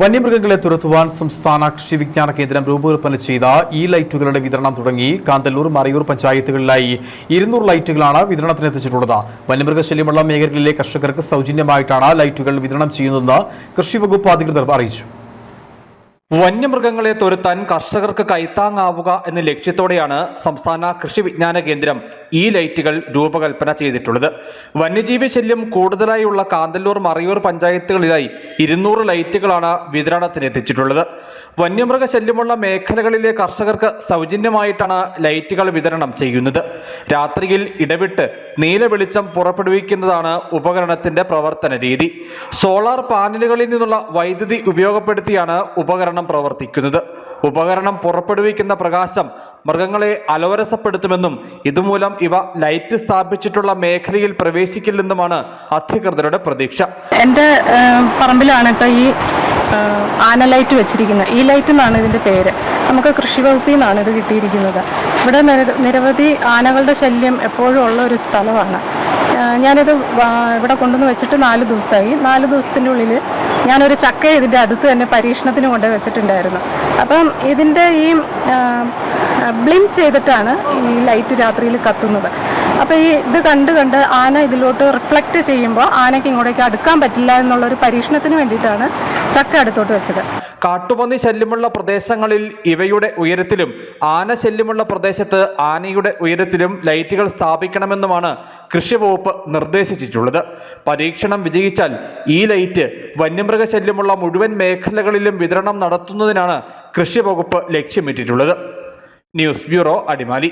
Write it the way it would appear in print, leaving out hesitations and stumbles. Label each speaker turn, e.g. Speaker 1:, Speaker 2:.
Speaker 1: വന്യമൃഗങ്ങളെ തുരത്തുവാൻ സംസ്ഥാന കൃഷി വിജ്ഞാന കേന്ദ്രം രൂപകൽപ്പന ചെയ്ത ഈ ലൈറ്റുകളുടെ വിതരണം തുടങ്ങി. കാന്തല്ലൂർ, മറയൂർ പഞ്ചായത്തുകളിലായി 200 ലൈറ്റുകളാണ് വിതരണത്തിനെത്തിച്ചിട്ടുള്ളത്. വന്യമൃഗശല്യമുള്ള മേഖലകളിലെ കർഷകർക്ക് സൗജന്യമായിട്ടാണ് ലൈറ്റുകൾ വിതരണം ചെയ്യുന്നതെന്ന് കൃഷി വകുപ്പ് അധികൃതർ അറിയിച്ചു.
Speaker 2: വന്യമൃഗങ്ങളെ തുരത്താൻ കർഷകർക്ക് കൈത്താങ്ങാവുക എന്ന ലക്ഷ്യത്തോടെയാണ് സംസ്ഥാന കൃഷി വിജ്ഞാന കേന്ദ്രം ഈ ലൈറ്റുകൾ രൂപകൽപ്പന ചെയ്തിട്ടുള്ളത്. വന്യജീവി ശല്യം കൂടുതലായുള്ള കാന്തല്ലൂർ, മറയൂർ പഞ്ചായത്തുകളിലായി 200 ലൈറ്റുകളാണ് വിതരണത്തിനെത്തിച്ചിട്ടുള്ളത്. വന്യമൃഗ ശല്യമുള്ള മേഖലകളിലെ കർഷകർക്ക് സൗജന്യമായിട്ടാണ് ലൈറ്റുകൾ വിതരണം ചെയ്യുന്നത്. രാത്രിയിൽ ഇടവിട്ട് നീല വെളിച്ചം പുറപ്പെടുവിക്കുന്നതാണ് ഉപകരണത്തിന്റെ പ്രവർത്തന രീതി. സോളാർ പാനലുകളിൽ നിന്നുള്ള വൈദ്യുതി ഉപയോഗപ്പെടുത്തിയാണ് ഉപകരണം പ്രവർത്തിക്കുന്നത്. ഉപകരണം പുറപ്പെടുവിക്കുന്ന പ്രകാശം മൃഗങ്ങളെ അലോരസപ്പെടുത്തുമെന്നും ഇതുമൂലം ഇവ ലൈറ്റ് സ്ഥാപിച്ചിട്ടുള്ള മേഖലയിൽ പ്രവേശിക്കില്ലെന്നുമാണ് അധികൃതരുടെ പ്രതീക്ഷ.
Speaker 3: എൻ്റെ പറമ്പിലാണ് ഇപ്പോൾ ഈ ആന ലൈറ്റ് വെച്ചിരിക്കുന്നത്. ഈ ലൈറ്റ് എന്നാണ് ഇതിൻ്റെ പേര്. നമുക്ക് കൃഷി വകുപ്പിൽ നിന്നാണ് ഇത് കിട്ടിയിരിക്കുന്നത്. ഇവിടെ നിരവധി ആനകളുടെ ശല്യം എപ്പോഴും ഉള്ള ഒരു സ്ഥലമാണ്. ഞാനിത് ഇവിടെ കൊണ്ടുവന്ന് വെച്ചിട്ട് 4 ദിവസമായി. 4 ദിവസത്തിൻ്റെ ഉള്ളിൽ ഞാനൊരു ചക്ക ഇതിൻ്റെ അടുത്ത് തന്നെ പരീക്ഷണത്തിന് കൊണ്ടുപോയി വെച്ചിട്ടുണ്ടായിരുന്നു. അപ്പം ഇതിൻ്റെ ഈ ബ്ലിം ചെയ്തിട്ടാണ് ഈ ലൈറ്റ് രാത്രിയിൽ കത്തുന്നത്. അപ്പോൾ ഇത് കണ്ട് ആന ഇതിലോട്ട് റിഫ്ലക്റ്റ് ചെയ്യുമ്പോൾ ആനയ്ക്ക് ഇങ്ങോട്ടേക്ക് അടുക്കാൻ പറ്റില്ല എന്നുള്ളൊരു പരീക്ഷണത്തിന് വേണ്ടിയിട്ടാണ് ചക്ക അടുത്തോട്ട് വെച്ചത്.
Speaker 2: കാട്ടുപന്നി ശല്യമുള്ള പ്രദേശങ്ങളിൽ ഇവയുടെ ഉയരത്തിലും ആന ശല്യമുള്ള പ്രദേശത്ത് ആനയുടെ ഉയരത്തിലും ലൈറ്റുകൾ സ്ഥാപിക്കണമെന്നുമാണ് കൃഷി വകുപ്പ് നിർദ്ദേശിച്ചിട്ടുള്ളത്. പരീക്ഷണം വിജയിച്ചാൽ ഈ ലൈറ്റ് വന്യമൃഗശല്യമുള്ള മുഴുവൻ മേഖലകളിലും വിതരണം നടത്തുന്നതിനാണ് കൃഷി വകുപ്പ് ലക്ഷ്യമിട്ടിട്ടുള്ളത്. News bureau, Adimali.